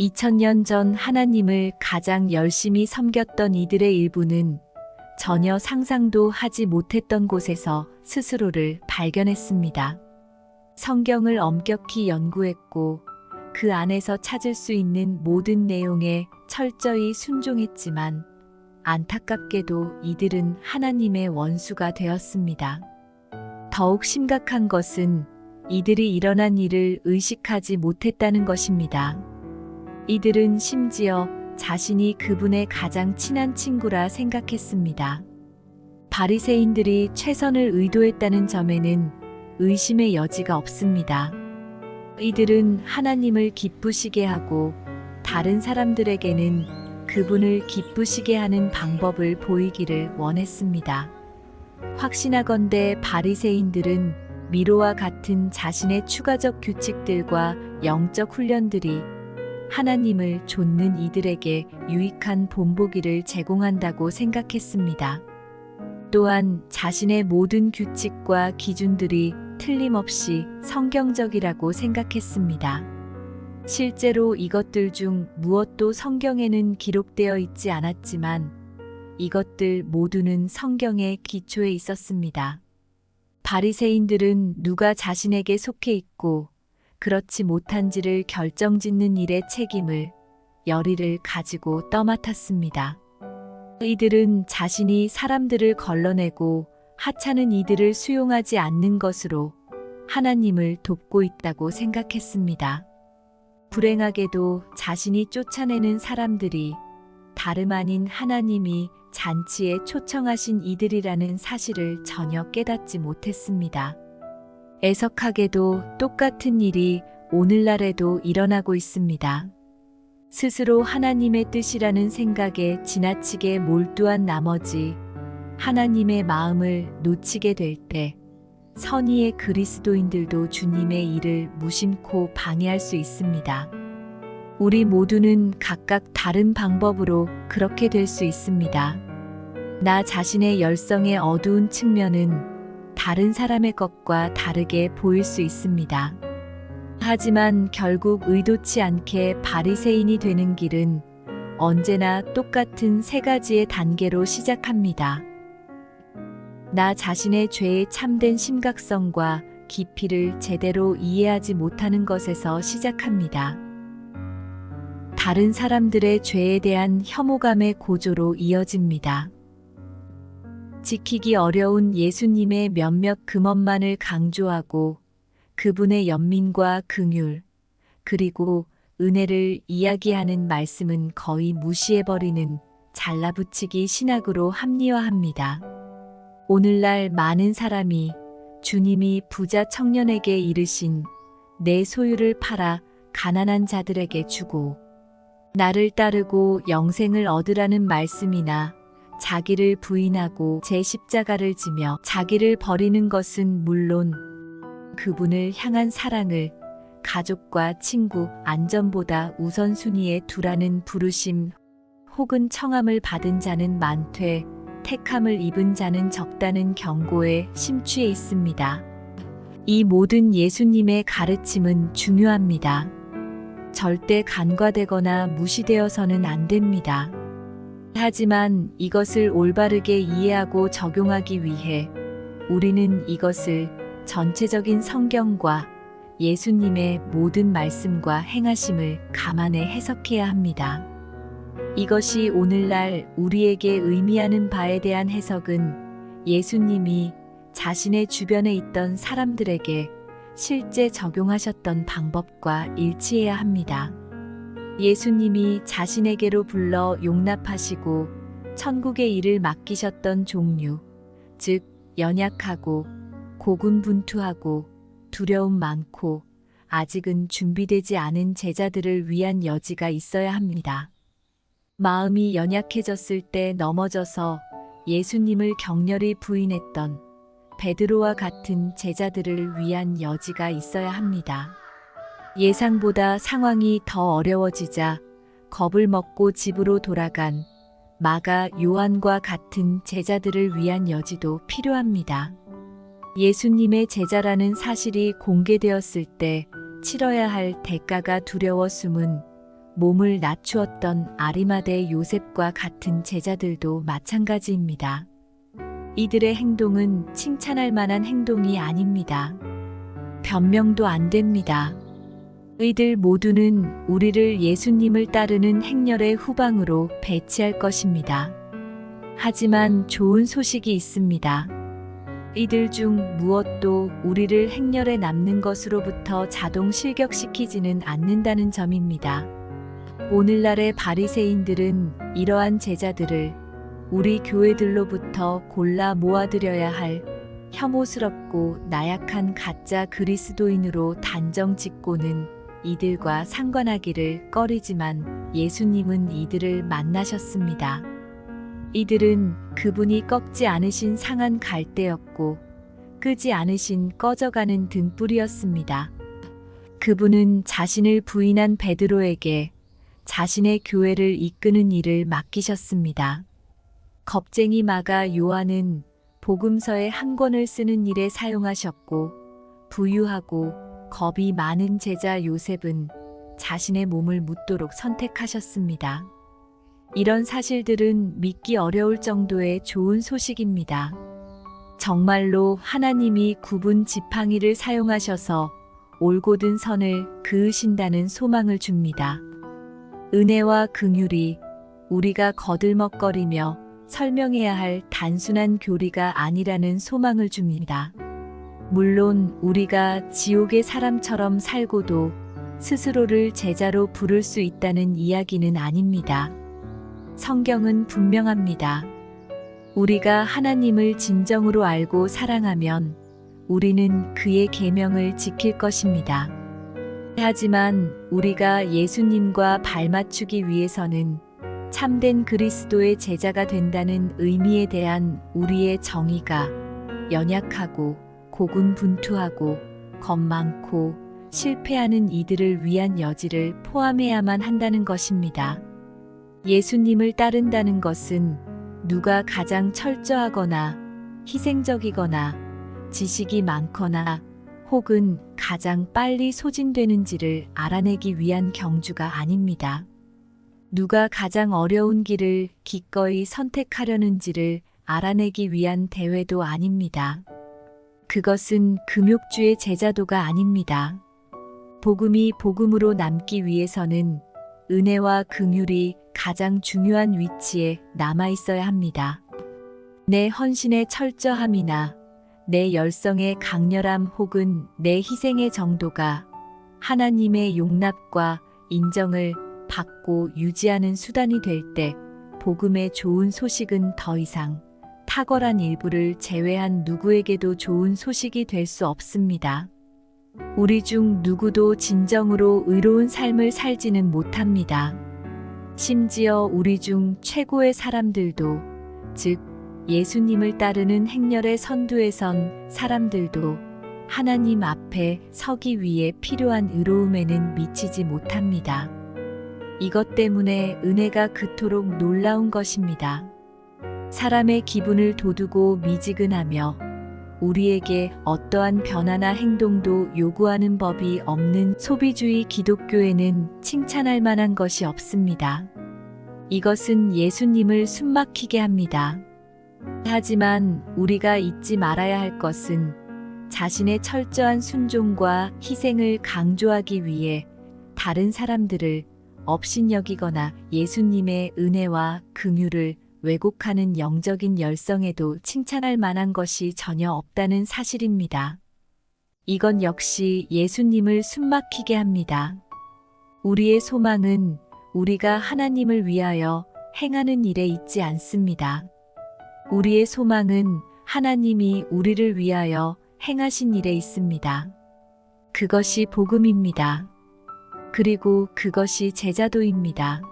2000년 전 하나님을 가장 열심히 섬겼던 이들의 일부는 전혀 상상도 하지 못했던 곳에서 스스로를 발견했습니다. 성경을 엄격히 연구했고 그 안에서 찾을 수 있는 모든 내용에 철저히 순종했지만 안타깝게도 이들은 하나님의 원수가 되었습니다. 더욱 심각한 것은 이들이 일어난 일을 의식하지 못했다는 것입니다. 이들은 심지어 자신이 그분의 가장 친한 친구라 생각했습니다. 바리새인들이 최선을 의도했다는 점에는 의심의 여지가 없습니다. 이들은 하나님을 기쁘시게 하고 다른 사람들에게는 그분을 기쁘시게 하는 방법을 보이기를 원했습니다. 확신하건대 바리새인들은 미로와 같은 자신의 추가적 규칙들과 영적 훈련들이 하나님을 좇는 이들에게 유익한 본보기를 제공한다고 생각했습니다. 또한 자신의 모든 규칙과 기준들이 틀림없이 성경적이라고 생각했습니다. 실제로 이것들 중 무엇도 성경에는 기록되어 있지 않았지만 이것들 모두는 성경의 기초에 있었습니다. 바리새인들은 누가 자신에게 속해 있고 그렇지 못한지를 결정짓는 일의 책임을 열의를 가지고 떠맡았습니다. 이들은 자신이 사람들을 걸러내고 하찮은 이들을 수용하지 않는 것으로 하나님을 돕고 있다고 생각했습니다. 불행하게도 자신이 쫓아내는 사람들이 다름 아닌 하나님이 잔치에 초청하신 이들이라는 사실을 전혀 깨닫지 못했습니다. 애석하게도 똑같은 일이 오늘날에도 일어나고 있습니다. 스스로 하나님의 뜻이라는 생각에 지나치게 몰두한 나머지 하나님의 마음을 놓치게 될 때 선의의 그리스도인들도 주님의 일을 무심코 방해할 수 있습니다. 우리 모두는 각각 다른 방법으로 그렇게 될 수 있습니다. 나 자신의 열성의 어두운 측면은 다른 사람의 것과 다르게 보일 수 있습니다. 하지만 결국 의도치 않게 바리새인이 되는 길은 언제나 똑같은 세 가지의 단계로 시작합니다. 나 자신의 죄의 참된 심각성과 깊이를 제대로 이해하지 못하는 것에서 시작합니다. 다른 사람들의 죄에 대한 혐오감의 고조로 이어집니다. 지키기 어려운 예수님의 몇몇 금언만을 강조하고 그분의 연민과 긍휼, 그리고 은혜를 이야기하는 말씀은 거의 무시해버리는 잘라붙이기 신학으로 합리화합니다. 오늘날 많은 사람이 주님이 부자 청년에게 이르신 내 소유를 팔아 가난한 자들에게 주고 나를 따르고 영생을 얻으라는 말씀이나 자기를 부인하고 제 십자가를 지며 자기를 버리는 것은 물론 그분을 향한 사랑을 가족과 친구, 안전보다 우선순위에 두라는 부르심 혹은 청함을 받은 자는 많되 택함을 입은 자는 적다는 경고에 심취해 있습니다. 이 모든 예수님의 가르침은 중요합니다. 절대 간과되거나 무시되어서는 안 됩니다. 하지만 이것을 올바르게 이해하고 적용하기 위해 우리는 이것을 전체적인 성경과 예수님의 모든 말씀과 행하심을 감안해 해석해야 합니다. 이것이 오늘날 우리에게 의미하는 바에 대한 해석은 예수님이 자신의 주변에 있던 사람들에게 실제 적용하셨던 방법과 일치해야 합니다. 예수님이 자신에게로 불러 용납하시고 천국의 일을 맡기셨던 종류, 즉 연약하고 고군분투하고 두려움 많고 아직은 준비되지 않은 제자들을 위한 여지가 있어야 합니다. 마음이 연약해졌을 때 넘어져서 예수님을 격렬히 부인했던 베드로와 같은 제자들을 위한 여지가 있어야 합니다. 예상보다 상황이 더 어려워지자 겁을 먹고 집으로 돌아간 마가 요한과 같은 제자들을 위한 여지도 필요합니다. 예수님의 제자라는 사실이 공개되었을 때 치러야 할 대가가 두려워 숨은 몸을 낮추었던 아리마대 요셉과 같은 제자들도 마찬가지입니다. 이들의 행동은 칭찬할 만한 행동이 아닙니다. 변명도 안 됩니다. 이들 모두는 우리를 예수님을 따르는 행렬의 후방으로 배치할 것입니다. 하지만 좋은 소식이 있습니다. 이들 중 무엇도 우리를 행렬에 남는 것으로부터 자동 실격시키지는 않는다는 점입니다. 오늘날의 바리새인들은 이러한 제자들을 우리 교회들로부터 골라 모아들여야 할 혐오스럽고 나약한 가짜 그리스도인으로 단정 짓고는 이들과 상관하기를 꺼리지만 예수님은 이들을 만나셨습니다. 이들은 그분이 꺾지 않으신 상한 갈대였고 끄지 않으신 꺼져가는 등불이었습니다. 그분은 자신을 부인한 베드로에게 자신의 교회를 이끄는 일을 맡기셨습니다. 겁쟁이 마가 요한은 복음서의 한 권을 쓰는 일에 사용하셨고 부유하고 겁이 많은 제자 요셉은 자신의 몸을 묻도록 선택하셨습니다. 이런 사실들은 믿기 어려울 정도의 좋은 소식입니다. 정말로 하나님이 구분 지팡이를 사용하셔서 올곧은 선을 그으신다는 소망을 줍니다. 은혜와 긍휼이 우리가 거들먹거리며 설명해야 할 단순한 교리가 아니라는 소망을 줍니다. 물론 우리가 지옥의 사람처럼 살고도 스스로를 제자로 부를 수 있다는 이야기는 아닙니다. 성경은 분명합니다. 우리가 하나님을 진정으로 알고 사랑하면 우리는 그의 계명을 지킬 것입니다. 하지만 우리가 예수님과 발맞추기 위해서는 참된 그리스도의 제자가 된다는 의미에 대한 우리의 정의가 연약하고 고군분투하고 겁 많고 실패하는 이들을 위한 여지를 포함해야만 한다는 것입니다. 예수님을 따른다는 것은 누가 가장 철저하거나 희생적이거나 지식이 많거나 혹은 가장 빨리 소진되는지를 알아내기 위한 경주가 아닙니다. 누가 가장 어려운 길을 기꺼이 선택하려는지를 알아내기 위한 대회도 아닙니다. 그것은 금욕주의 제자도가 아닙니다. 복음이 복음으로 남기 위해서는 은혜와 긍휼이 가장 중요한 위치에 남아 있어야 합니다. 내 헌신의 철저함이나 내 열성의 강렬함 혹은 내 희생의 정도가 하나님의 용납과 인정을 받고 유지하는 수단이 될 때 복음의 좋은 소식은 더 이상 탁월한 일부를 제외한 누구에게도 좋은 소식이 될 수 없습니다. 우리 중 누구도 진정으로 의로운 삶을 살지는 못합니다. 심지어 우리 중 최고의 사람들도, 즉 예수님을 따르는 행렬의 선두에 선 사람들도 하나님 앞에 서기 위해 필요한 의로움에는 미치지 못합니다. 이것 때문에 은혜가 그토록 놀라운 것입니다. 사람의 기분을 돋우고 미지근하며 우리에게 어떠한 변화나 행동도 요구하는 법이 없는 소비주의 기독교에는 칭찬할 만한 것이 없습니다. 이것은 예수님을 숨막히게 합니다. 하지만 우리가 잊지 말아야 할 것은 자신의 철저한 순종과 희생을 강조하기 위해 다른 사람들을 업신여기거나 예수님의 은혜와 긍휼을 왜곡하는 영적인 열성에도 칭찬할 만한 것이 전혀 없다는 사실입니다. 이건 역시 예수님을 숨막히게 합니다. 우리의 소망은 우리가 하나님을 위하여 행하는 일에 있지 않습니다. 우리의 소망은 하나님이 우리를 위하여 행하신 일에 있습니다. 그것이 복음입니다. 그리고 그것이 제자도입니다.